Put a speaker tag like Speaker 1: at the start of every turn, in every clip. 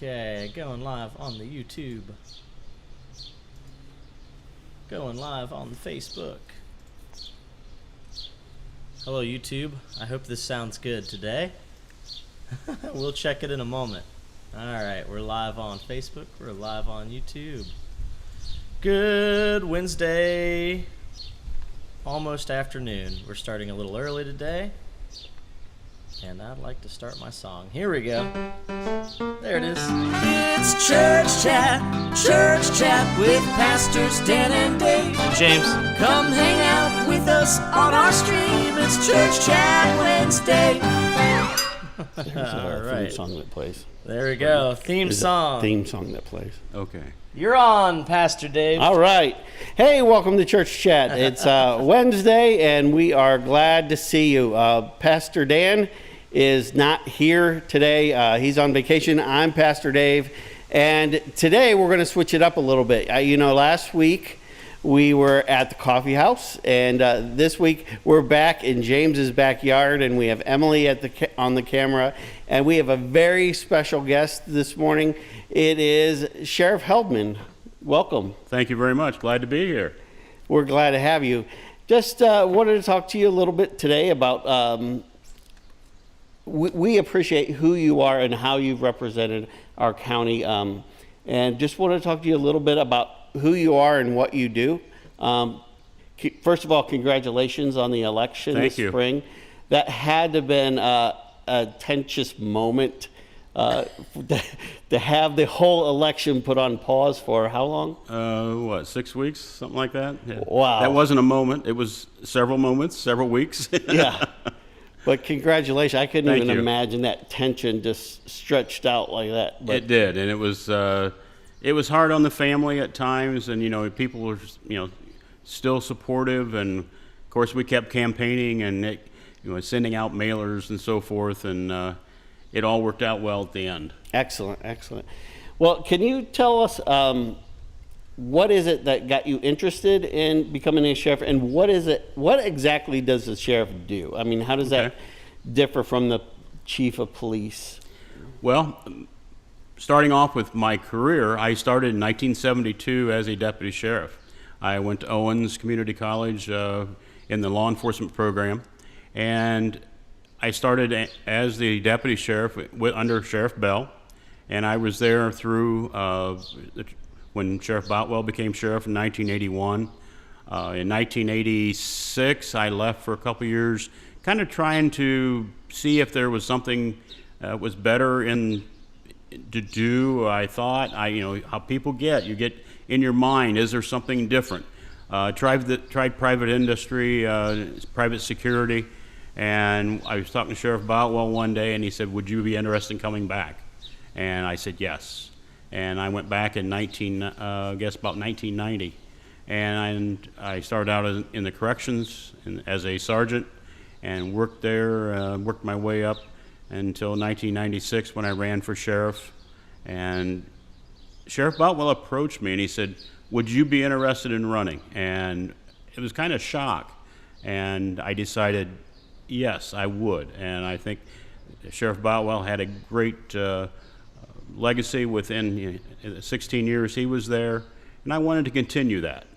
Speaker 1: Okay, going live on the YouTube. Going live on the Facebook. Hello YouTube, I hope this sounds good today. We'll check it in a moment. Alright, we're live on Facebook, we're live on YouTube. Good Wednesday, almost afternoon. We're starting a little early today. And I'd like to start my song. Here we go. There it is. It's Church Chat with Pastors Dan and Dave. And James. Come hang out with us on our stream. It's Church Chat Wednesday.
Speaker 2: There's our theme song that plays.
Speaker 1: There we go. Theme song.
Speaker 2: Theme song that plays.
Speaker 3: Okay.
Speaker 1: You're on, Pastor Dave.
Speaker 2: All right. Hey, welcome to Church Chat. It's Wednesday, and we are glad to see you. Pastor Dan is not here today. He's on vacation. I'm Pastor Dave, and today we're going to switch it up a little bit. Last week we were at the coffee house, and this week we're back in James's backyard, and we have Emily on the camera, and we have a very special guest this morning. It is Sheriff Heldman. Welcome.
Speaker 3: Thank you very much. Glad to be here.
Speaker 2: We're glad to have you. Just wanted to talk to you a little bit today about we appreciate who you are and how you've represented our county, and just want to talk to you a little bit about who you are and what you do. First of all, congratulations on the election this spring. That had to have been a tense moment to have the whole election put on pause for how long?
Speaker 3: 6 weeks, something like that. Yeah.
Speaker 2: Wow.
Speaker 3: That wasn't a moment. It was several moments, several weeks.
Speaker 2: Yeah. But congratulations. I couldn't
Speaker 3: Thank
Speaker 2: even
Speaker 3: you.
Speaker 2: imagine that tension just stretched out like that. But
Speaker 3: It did, and it was hard on the family at times, and people were still supportive, and of course we kept campaigning and sending out mailers and so forth, and it all worked out well at the end.
Speaker 2: Excellent. Well, can you tell us what is it that got you interested in becoming a sheriff, and what exactly does the sheriff do? I mean, how does that differ from the chief of police?
Speaker 3: Well, starting off with my career, I started in 1972 as a deputy sheriff. I went to Owens Community College in the law enforcement program, and I started as the deputy sheriff under Sheriff Bell, and I was there through when Sheriff Boutwell became sheriff in 1981. In 1986, I left for a couple years, kind of trying to see if there was something that was better to do. I thought, how people you get in your mind, is there something different? Tried private industry, private security, and I was talking to Sheriff Boutwell one day, and he said, "Would you be interested in coming back?" And I said yes. And I went back in about 1990, and I started out in the corrections as a sergeant, and worked there, worked my way up until 1996 when I ran for sheriff. And Sheriff Boutwell approached me and he said, "Would you be interested in running?" And it was kind of shock, and I decided yes, I would. And I think Sheriff Boutwell had a great legacy within 16 years he was there, and I wanted to continue that.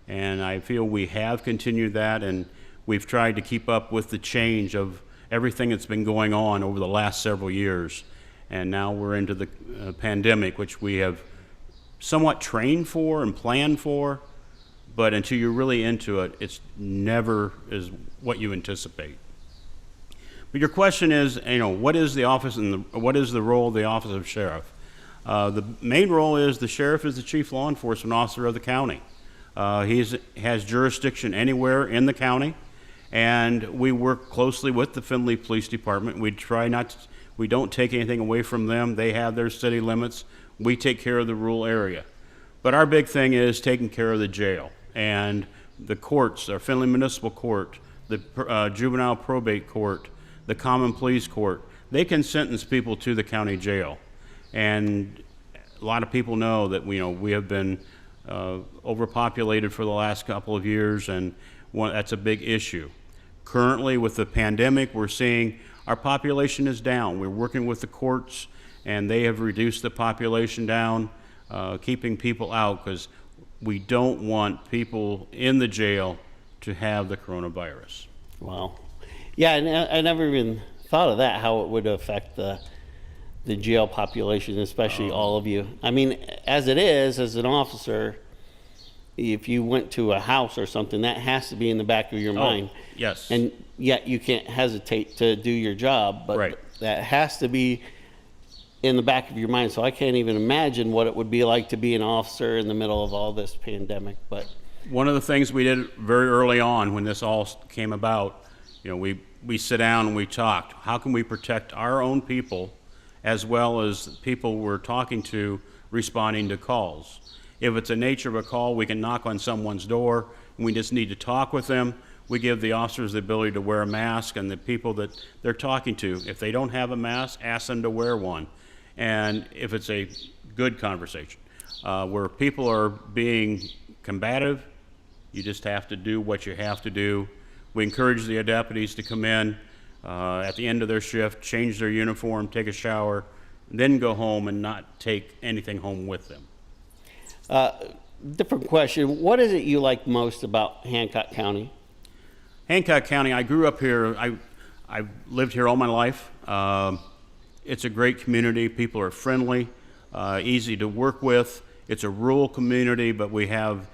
Speaker 3: And I feel we have continued that, and we've tried to keep up with the change of everything that's been going on over the last several years. And now we're into the pandemic, which we have somewhat trained for and planned for, but until you're really into it, it's never is what you anticipate. But your question is, what is the office and what is the role of the office of sheriff? The main role is the sheriff is the chief law enforcement officer of the county. He has jurisdiction anywhere in the county, and we work closely with the Findlay Police Department. We don't take anything away from them. They have their city limits. We take care of the rural area. But our big thing is taking care of the jail and the courts, our Findlay Municipal Court, the Juvenile Probate Court, the Common Pleas Court. They can sentence people to the county jail. And a lot of people know that we have been overpopulated for the last couple of years, and that's a big issue. Currently, with the pandemic, we're seeing our population is down. We're working with the courts and they have reduced the population down, keeping people out, because we don't want people in the jail to have the coronavirus.
Speaker 2: Wow. Yeah, and I never even thought of that, how it would affect the jail population, especially all of you. I mean, as it is, as an officer, if you went to a house or something, that has to be in the back of your mind.
Speaker 3: Yes.
Speaker 2: And yet you can't hesitate to do your job, but
Speaker 3: Right.
Speaker 2: that has to be in the back of your mind. So I can't even imagine what it would be like to be an officer in the middle of all this pandemic. But
Speaker 3: One of the things we did very early on when this all came about, we sit down and we talked. How can we protect our own people as well as people we're talking to responding to calls? If it's the nature of a call, we can knock on someone's door and we just need to talk with them. We give the officers the ability to wear a mask, and the people that they're talking to, if they don't have a mask, ask them to wear one. And if it's a good conversation, where people are being combative, you just have to do what you have to do. We encourage the deputies to come in at the end of their shift, change their uniform, take a shower, then go home and not take anything home with them.
Speaker 2: different question. What is it you like most about Hancock County?
Speaker 3: Hancock County, I grew up here. I've lived here all my life. It's a great community. People are friendly, easy to work with. It's a rural community, but we have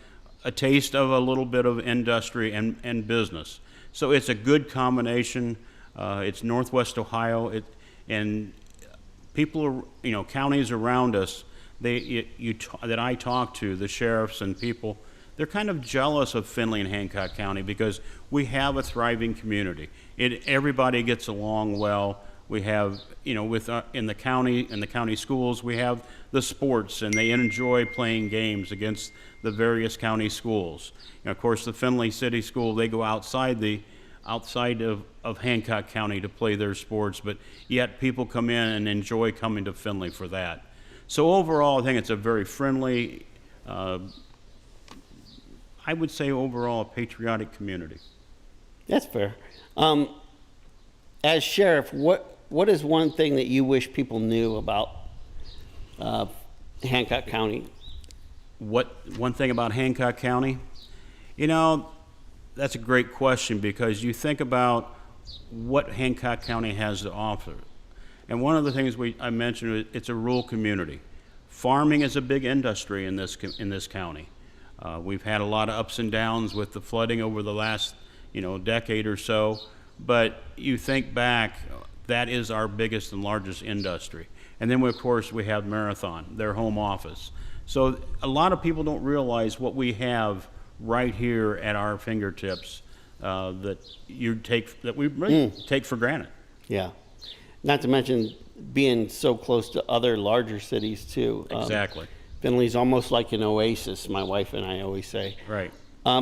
Speaker 3: a taste of a little bit of industry and business. So it's a good combination. It's Northwest Ohio, and people, counties around us, that I talk to, the sheriffs and people, they're kind of jealous of Findlay and Hancock County because we have a thriving community. Everybody gets along well. We have, in the county schools, we have the sports, and they enjoy playing games against the various county schools. And of course, the Findlay City School, they go outside of Hancock County to play their sports, but yet people come in and enjoy coming to Findlay for that. So overall, I think it's a very friendly, I would say overall a patriotic community.
Speaker 2: That's fair. As sheriff, what is one thing that you wish people knew about Hancock County?
Speaker 3: One thing about Hancock County? That's a great question, because you think about what Hancock County has to offer. And one of the things I mentioned, it's a rural community. Farming is a big industry in this county. We've had a lot of ups and downs with the flooding over the last decade or so, but you think back, that is our biggest and largest industry. And then of course we have Marathon, their home office. So a lot of people don't realize what we have right here at our fingertips that we really take for granted.
Speaker 2: Yeah. Not to mention being so close to other larger cities too.
Speaker 3: Exactly.
Speaker 2: Findlay's almost like an oasis, my wife and I always say.
Speaker 3: Right.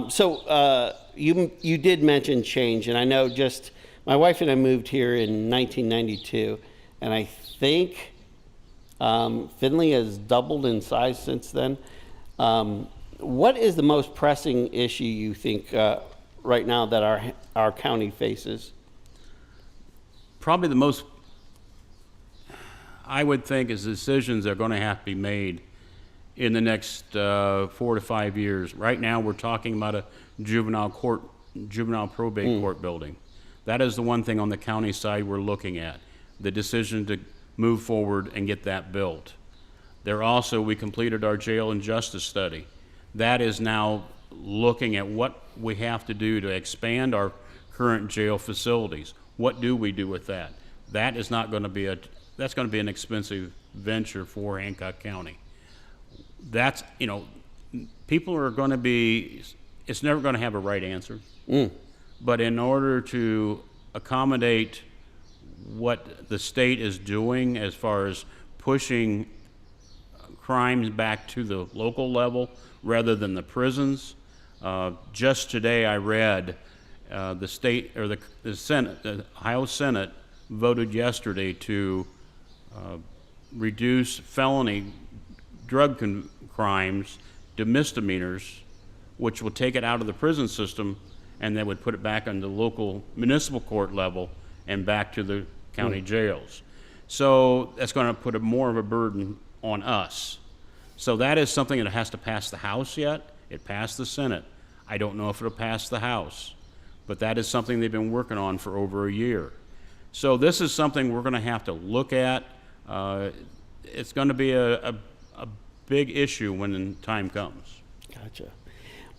Speaker 2: So you did mention change, and I know my wife and I moved here in 1992, and I think Findlay has doubled in size since then. What is the most pressing issue you think right now that our county faces?
Speaker 3: Probably the most, I would think, is decisions that are going to have to be made in the next 4 to 5 years. Right now, we're talking about a juvenile probate court building. That is the one thing on the county side we're looking at, the decision to move forward and get that built. We completed our jail and justice study. That is now looking at what we have to do to expand our current jail facilities. What do we do with that? That's going to be an expensive venture for Hancock County. People are going to be, it's never going to have a right answer. But in order to accommodate what the state is doing as far as pushing crimes back to the local level rather than the prisons, just today I read the state, or the Senate, the Ohio Senate voted yesterday to reduce felony drug crimes to misdemeanors, which will take it out of the prison system, and they would put it back on the local municipal court level and back to the county jails. So that's going to put more of a burden on us. So that is something that has to pass the House yet. It passed the Senate. I don't know if it'll pass the House, but that is something they've been working on for over a year. So this is something we're going to have to look at. It's going to be a big issue when the time comes.
Speaker 2: Gotcha.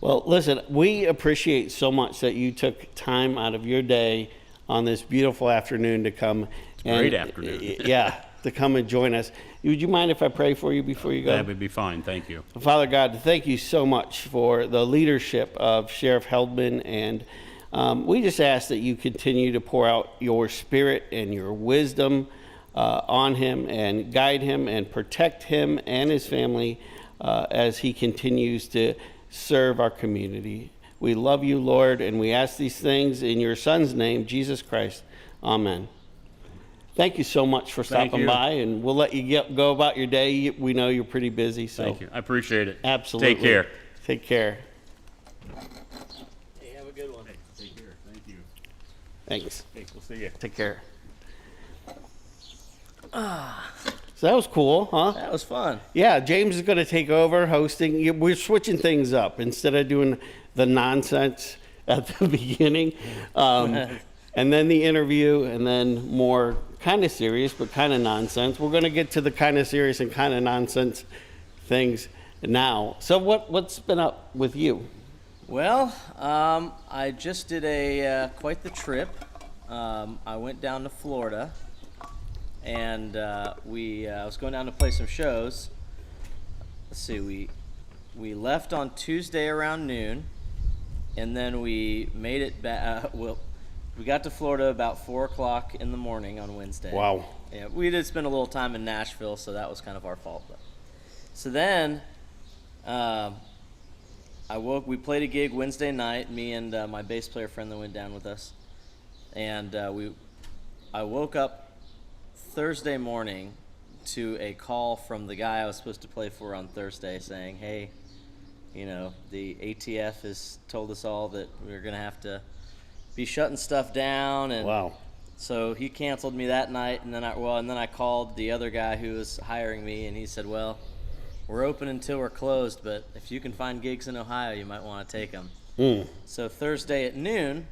Speaker 2: Well, listen, we appreciate so much that you took time out of your day on this beautiful afternoon to come.
Speaker 3: Great afternoon.
Speaker 2: Yeah, to come and join us. Would you mind if I pray for you before you go?
Speaker 3: That would be fine. Thank you.
Speaker 2: Father God, thank you so much for the leadership of Sheriff Heldman, and we just ask that you continue to pour out your spirit and your wisdom on him and guide him and protect him and his family as he continues to serve our community. We love you, Lord, and we ask these things in your Son's name, Jesus Christ. Amen. Thank you so much for stopping by, and we'll let you go about your day. We know you're pretty busy. So
Speaker 3: Thank you. I appreciate it.
Speaker 2: Absolutely.
Speaker 3: Take care.
Speaker 2: Take care.
Speaker 1: Hey, have a good one.
Speaker 3: Hey, take care. Thank you.
Speaker 2: Thanks.
Speaker 3: Hey, we'll see you.
Speaker 2: Take care. So that was cool, huh?
Speaker 1: That was fun.
Speaker 2: Yeah, James is going to take over hosting. We're switching things up. Instead of doing the nonsense at the beginning, and then the interview, and then more kind of serious but kind of nonsense. We're going to get to the kind of serious and kind of nonsense things now. So what's been up with you?
Speaker 1: Well, I just did quite the trip. I went down to Florida, and I was going down to play some shows. Let's see, we left on Tuesday around noon, and then we made it back. We got to Florida about 4 o'clock in the morning on Wednesday.
Speaker 2: Wow.
Speaker 1: Yeah, we did spend a little time in Nashville, so that was kind of our fault. But. So then, we played a gig Wednesday night, me and my bass player friend that went down with us. And I woke up Thursday morning to a call from the guy I was supposed to play for on Thursday saying, hey, the ATF has told us all that we're going to have to be shutting stuff down, and
Speaker 2: Wow.
Speaker 1: so he canceled me that night, and then I called the other guy who was hiring me, and he said, well, we're open until we're closed, but if you can find gigs in Ohio, you might want to take them. So Thursday at noon,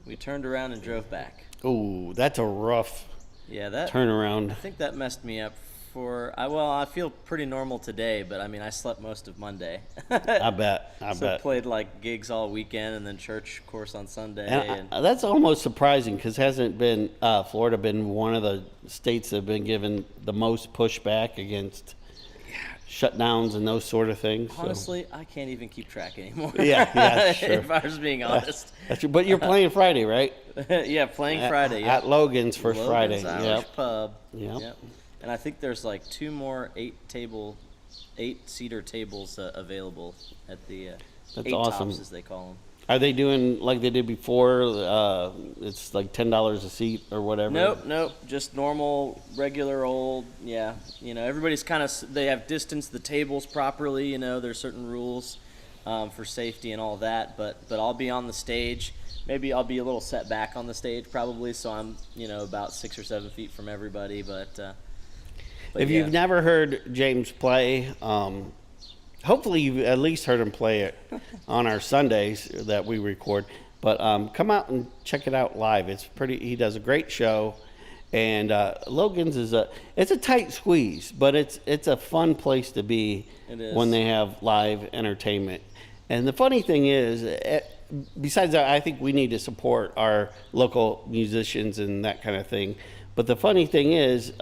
Speaker 1: we turned around and drove back.
Speaker 2: Ooh, that's a rough turnaround.
Speaker 1: I think that messed me up I feel pretty normal today, but I slept most of Monday.
Speaker 2: I bet.
Speaker 1: Played like gigs all weekend and then church course on Sunday.
Speaker 2: And that's almost surprising, because hasn't been Florida been one of the states that have been given the most pushback against shutdowns and those sort of things?
Speaker 1: Honestly, I can't even keep track anymore.
Speaker 2: Yeah, sure.
Speaker 1: If I was being honest.
Speaker 2: That's true. But you're playing Friday, right?
Speaker 1: Yeah, playing Friday.
Speaker 2: At Logan's for Friday.
Speaker 1: Irish Pub.
Speaker 2: Yep.
Speaker 1: And I think there's like 2 more 8-seater tables available at the
Speaker 2: That's
Speaker 1: 8
Speaker 2: awesome.
Speaker 1: Tops, as they call them.
Speaker 2: Are they doing like they did before? It's like $10 a seat or whatever?
Speaker 1: Nope. Just normal, regular old, yeah. Everybody's they have distanced the tables properly, there's certain rules for safety and all that, but I'll be on the stage. Maybe I'll be a little set back on the stage probably, so I'm, about 6 or 7 feet from everybody, but
Speaker 2: if you've never heard James play, hopefully you've at least heard him play it on our Sundays that we record. But come out and check it out live. He does a great show, and Logan's it's a tight squeeze, but it's a fun place to be when they have live entertainment. And the funny thing is, besides that, I think we need to support our local musicians and that kind of thing. But the funny thing is,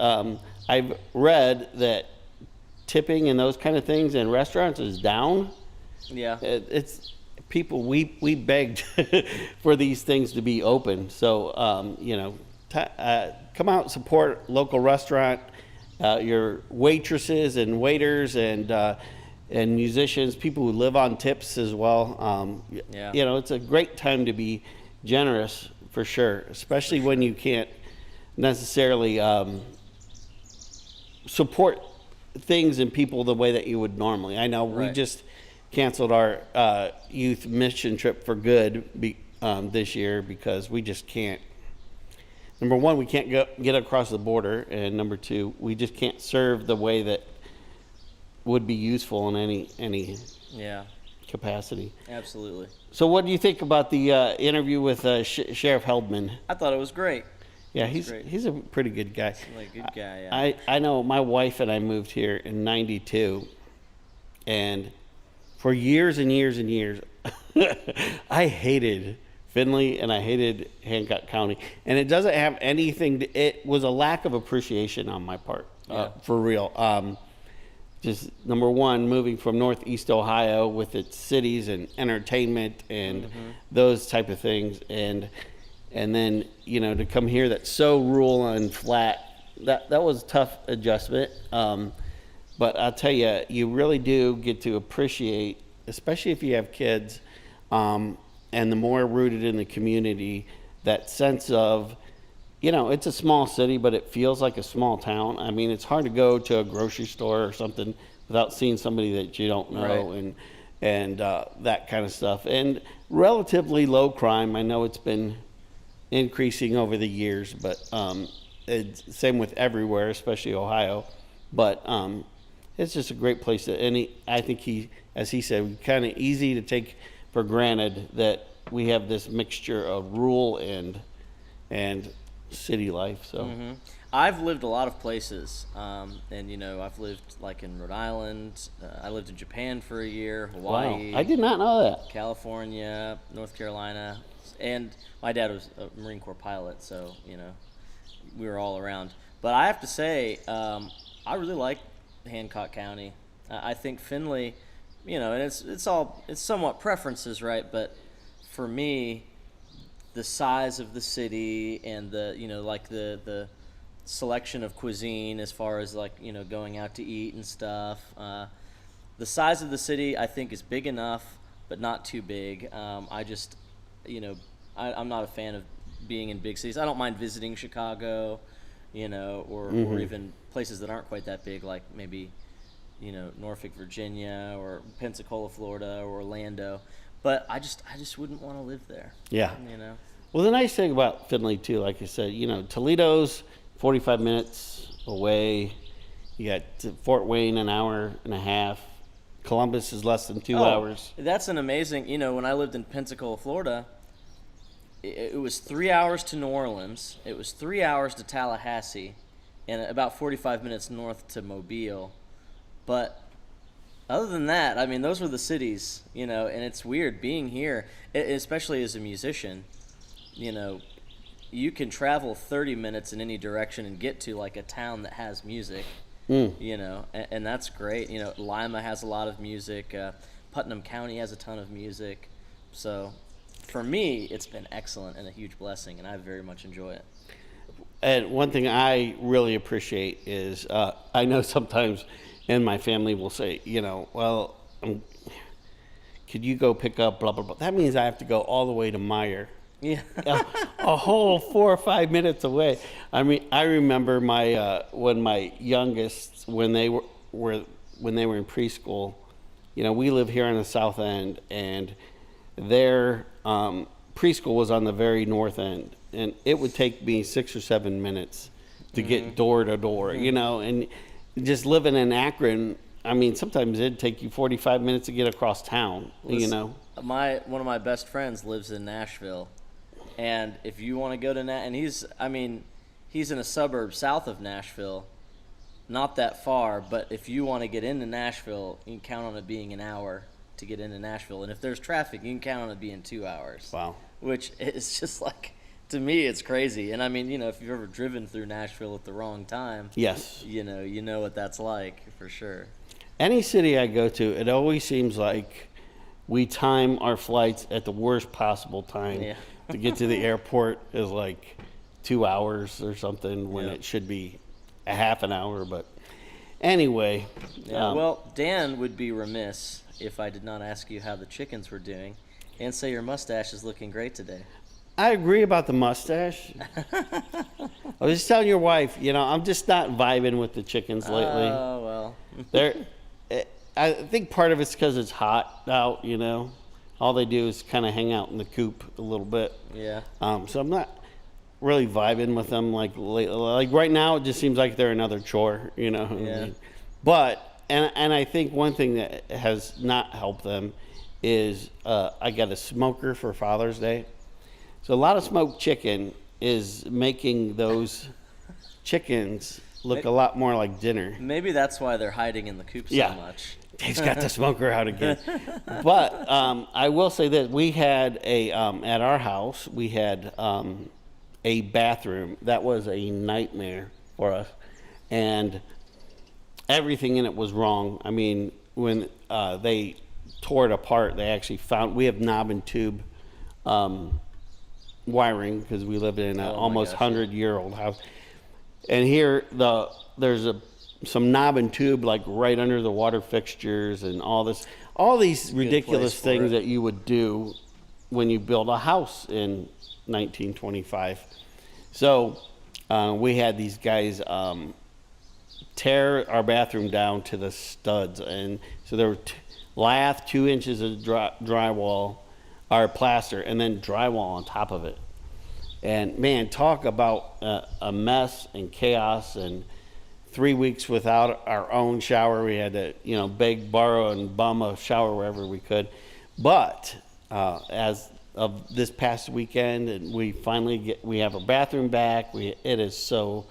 Speaker 2: I've read that tipping and those kind of things in restaurants is down.
Speaker 1: Yeah.
Speaker 2: It's people, we begged for these things to be open. So, come out, support local restaurant, your waitresses and waiters and musicians, people who live on tips as well. It's a great time to be generous for sure, especially when you can't necessarily support things and people the way that you would normally. I know we just canceled our youth mission trip for good this year because we just can't. number one, we can't get across the border, and number two, we just can't serve the way that would be useful in any
Speaker 1: Yeah,
Speaker 2: capacity.
Speaker 1: absolutely.
Speaker 2: So, what do you think about the interview with Sheriff Heldman?
Speaker 1: I thought it was great.
Speaker 2: Yeah,
Speaker 1: That's great.
Speaker 2: he's a pretty good guy.
Speaker 1: Seemed like a good guy, yeah.
Speaker 2: I know my wife and I moved here in '92, and for years and years and years, I hated Findlay and I hated Hancock County, and it doesn't have anything. It was a lack of appreciation on my part, for real. Just number one, moving from Northeast Ohio with its cities and entertainment and those type of things, and then to come here that's so rural and flat, that was a tough adjustment. But I'll tell you, you really do get to appreciate, especially if you have kids, and the more rooted in the community, that sense of, it's a small city, but it feels like a small town. I mean, it's hard to go to a grocery store or something without seeing somebody that you don't know,
Speaker 1: Right.
Speaker 2: and that kind of stuff. And relatively low crime. I know it's been increasing over the years, but it's same with everywhere, especially Ohio. But it's just a great place I think as he said, kind of easy to take for granted that we have this mixture of rural and city life. So
Speaker 1: I've lived a lot of places, and I've lived like in Rhode Island. I lived in Japan for a year, Hawaii.
Speaker 2: wow, I did not know that.
Speaker 1: California, North Carolina, and my dad was a Marine Corps pilot, so we were all around. But I have to say, I really like Hancock County. I think Findlay, and it's somewhat preferences, right? But for me, the size of the city and the selection of cuisine as far as going out to eat and stuff. The size of the city I think is big enough, but not too big. I'm not a fan of being in big cities. I don't mind visiting Chicago, or even places that aren't quite that big, like maybe Norfolk, Virginia, or Pensacola, Florida, or Orlando. But I just wouldn't want to live there.
Speaker 2: Yeah. Well, the nice thing about Findlay too, like I said, Toledo's 45 minutes away. You got Fort Wayne an hour and a half. Columbus is less than 2 hours.
Speaker 1: That's an amazing. When I lived in Pensacola, Florida, it was 3 hours to New Orleans. It was 3 hours to Tallahassee, and about 45 minutes north to Mobile. But other than that, I mean, those were the cities, and it's weird being here, especially as a musician. You can travel 30 minutes in any direction and get to like a town that has music, and that's great. Lima has a lot of music. Putnam County has a ton of music. So for me, it's been excellent and a huge blessing, and I very much enjoy it.
Speaker 2: And one thing I really appreciate is I know sometimes in my family will say, well, could you go pick up blah, blah, blah. That means I have to go all the way to Meyer.
Speaker 1: Yeah.
Speaker 2: a whole 4 or 5 minutes away. I mean, I remember when my youngest, when they were in preschool, we live here on the south end, and their preschool was on the very north end, and it would take me 6 or 7 minutes to get door to door, and just living in Akron, I mean, sometimes it'd take you 45 minutes to get across town,
Speaker 1: One of my best friends lives in Nashville, and if you want to go to and he's in a suburb south of Nashville, not that far, but if you want to get into Nashville, you can count on it being an hour to get into Nashville, and if there's traffic, you can count on it being 2 hours.
Speaker 2: Wow.
Speaker 1: Which is just like, to me, it's crazy. And I mean, if you've ever driven through Nashville at the wrong time,
Speaker 2: yes,
Speaker 1: you know what that's like for sure.
Speaker 2: Any city I go to, it always seems like we time our flights at the worst possible time.
Speaker 1: Yeah.
Speaker 2: To get to the airport is like 2 hours or something when it should be a half an hour. But anyway.
Speaker 1: Yeah, well, Dan would be remiss if I did not ask you how the chickens were doing and say your mustache is looking great today.
Speaker 2: I agree about the mustache. I was just telling your wife, I'm just not vibing with the chickens lately.
Speaker 1: Oh, well.
Speaker 2: I think part of it's because it's hot out, All they do is kind of hang out in the coop a little bit.
Speaker 1: Yeah.
Speaker 2: So I'm not really vibing with them. Like right now, it just seems like they're another chore, you know.
Speaker 1: Yeah.
Speaker 2: But and I think one thing that has not helped them is I got a smoker for Father's Day. So a lot of smoked chicken is making those chickens look a lot more like dinner.
Speaker 1: Maybe that's why they're hiding in the coop so
Speaker 2: Yeah.
Speaker 1: much.
Speaker 2: Dave's got the smoker out again. But I will say that we had at our house, we had a bathroom that was a nightmare for us. And everything in it was wrong. I mean, when they tore it apart, they actually found, we have knob and tube wiring because we live in an almost 100-year-old house. And here, there's some knob and tube like right under the water fixtures and all these ridiculous things that you would do when you build a house in 1925. So we had these guys tear our bathroom down to the studs, and so there were lath, 2 inches of drywall, or plaster, and then drywall on top of it. And man, talk about a mess and chaos. And 3 weeks without our own shower. We had to, beg, borrow, and bum a shower wherever we could. But as of this past weekend, and we have a bathroom back. It is so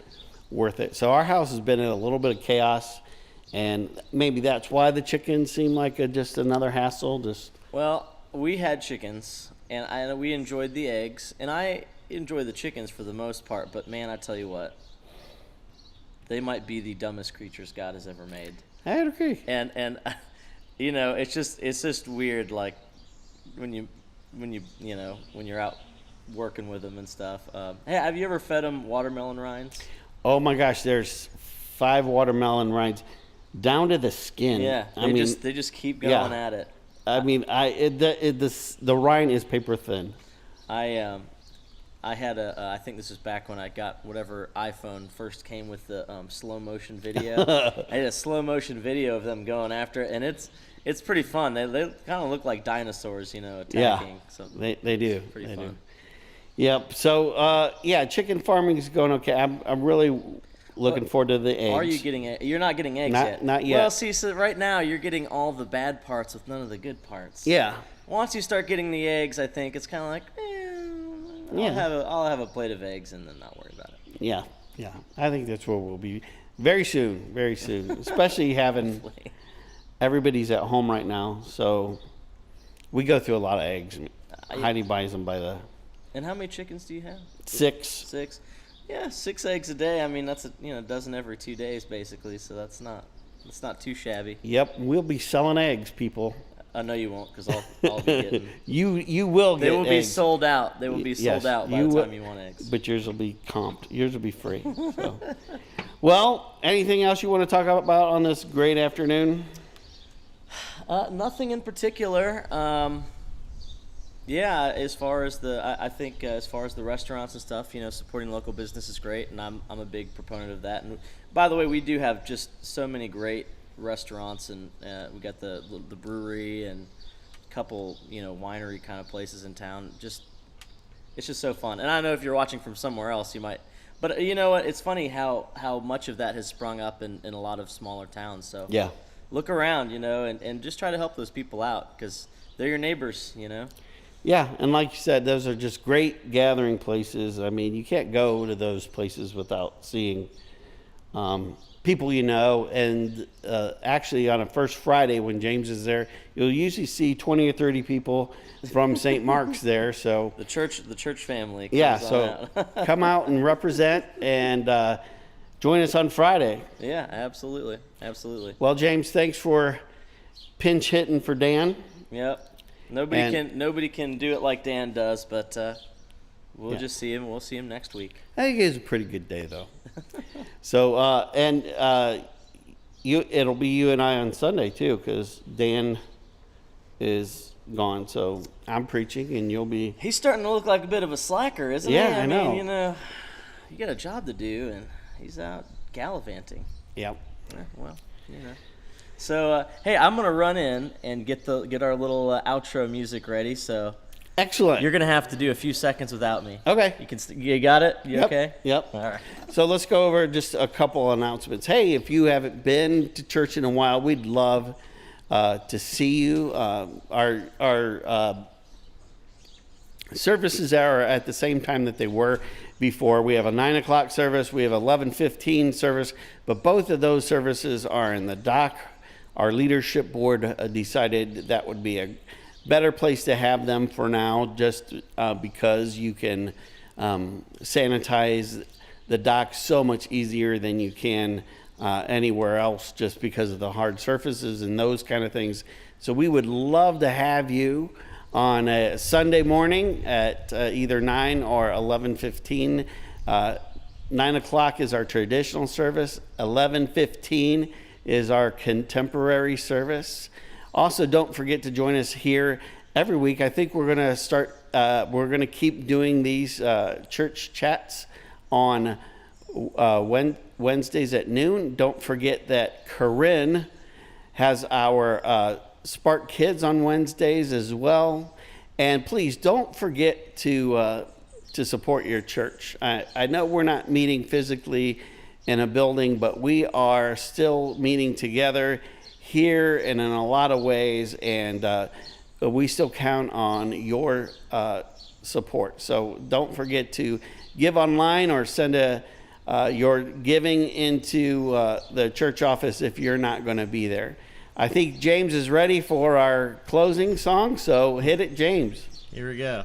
Speaker 2: worth it. So our house has been in a little bit of chaos, and maybe that's why the chickens seem like just another hassle.
Speaker 1: Well, we had chickens, and we enjoyed the eggs, and I enjoy the chickens for the most part. But man, I tell you what. They might be the dumbest creatures God has ever made.
Speaker 2: I agree.
Speaker 1: And it's just weird, like when you're out working with them and stuff. Hey, have you ever fed them watermelon rinds?
Speaker 2: Oh my gosh, there's 5 watermelon rinds down to the skin.
Speaker 1: Yeah, they just keep going at it.
Speaker 2: I mean, the rind is paper thin.
Speaker 1: I had I think this is back when I got whatever iPhone first came with the slow motion video. I had a slow motion video of them going after it, and it's pretty fun. They kind of look like dinosaurs, attacking.
Speaker 2: Yeah,
Speaker 1: so
Speaker 2: they do.
Speaker 1: Pretty
Speaker 2: they
Speaker 1: fun.
Speaker 2: do. Yep. So chicken farming is going okay. I'm really looking forward to the eggs.
Speaker 1: Are you getting You're not getting eggs yet.
Speaker 2: Not yet.
Speaker 1: Well, see, so right now you're getting all the bad parts with none of the good parts.
Speaker 2: Yeah.
Speaker 1: Once you start getting the eggs, I think it's kind of like, I'll have a plate of eggs and then not worry about it.
Speaker 2: Yeah. I think that's where we'll be very soon. Especially having everybody's at home right now, so we go through a lot of eggs. Heidi buys them by the.
Speaker 1: And how many chickens do you have?
Speaker 2: 6.
Speaker 1: 6. Yeah, 6 eggs a day. I mean, that's a dozen every 2 days basically. So that's not too shabby.
Speaker 2: Yep, we'll be selling eggs, people.
Speaker 1: No, you won't, because I'll be getting.
Speaker 2: You will get.
Speaker 1: They will
Speaker 2: eggs.
Speaker 1: be sold out. They will be sold out by the time you want eggs.
Speaker 2: But yours will be comped. Yours will be free. So. Well, anything else you want to talk about on this great afternoon?
Speaker 1: Nothing in particular. Yeah, as far as I think as far as the restaurants and stuff, supporting local business is great, and I'm a big proponent of that. And by the way, we do have just so many great restaurants, and we got the brewery and a couple winery kind of places in town. It's just so fun. And I know if you're watching from somewhere else, you might. But you know what? It's funny how much of that has sprung up in a lot of smaller towns. So
Speaker 2: yeah,
Speaker 1: look around, and just try to help those people out because they're your neighbors,
Speaker 2: Yeah, and like you said, those are just great gathering places. I mean, you can't go to those places without seeing people and actually on a first Friday when James is there, you'll usually see 20 or 30 people from St. Mark's there. So
Speaker 1: the church family.
Speaker 2: So come out and represent and join us on Friday.
Speaker 1: Yeah, absolutely.
Speaker 2: Well, James, thanks for pinch hitting for Dan.
Speaker 1: Yep. Nobody can do it like Dan does, but we'll just see him. We'll see him next week.
Speaker 2: I think it was a pretty good day, though. So it'll be you and I on Sunday too, because Dan is gone. So I'm preaching, and you'll be.
Speaker 1: He's starting to look like a bit of a slacker, isn't he?
Speaker 2: Yeah, I know.
Speaker 1: Mean, you got a job to do, and he's out gallivanting.
Speaker 2: Yep.
Speaker 1: Yeah, well, So hey, I'm gonna run in and get our little outro music ready. So.
Speaker 2: Excellent.
Speaker 1: You're gonna have to do a few seconds without me.
Speaker 2: Okay.
Speaker 1: You got it? You
Speaker 2: Yep.
Speaker 1: okay?
Speaker 2: Yep.
Speaker 1: All right.
Speaker 2: So let's go over just a couple announcements. Hey, if you haven't been to church in a while, we'd love to see you. Our services are at the same time that they were before. We have a 9 o'clock service. We have 11:15 service, but both of those services are in the dock. Our leadership board decided that would be a better place to have them for now, just because you can sanitize the dock so much easier than you can anywhere else, just because of the hard surfaces and those kind of things. So we would love to have you on a Sunday morning at either 9 or 11:15. 9 o'clock is our traditional service. 11:15 is our contemporary service. Also, don't forget to join us here every week. I think we're going to we're going to keep doing these church chats on Wednesdays at noon. Don't forget that Corinne has our Spark Kids on Wednesdays as well. And please don't forget to support your church. I know we're not meeting physically in a building, but we are still meeting together here and in a lot of ways, and we still count on your support. So don't forget to give online or send your giving into the church office if you're not going to be there. I think James is ready for our closing song, so hit it, James.
Speaker 1: Here we go.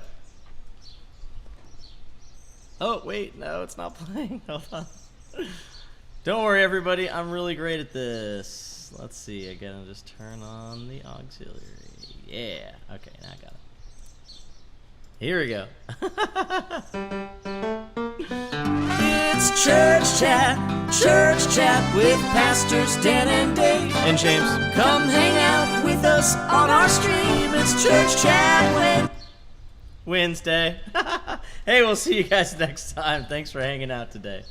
Speaker 1: Oh, wait, no, it's not playing. Hold on. Don't worry, everybody. I'm really great at this. Let's see. I gotta just turn on the auxiliary. Yeah. Okay, now I got it. Here we go. It's church chat with Pastors Dan and Dave. And James. Come hang out with us on our stream. It's Church Chat Wednesday. Hey, we'll see you guys next time. Thanks for hanging out today.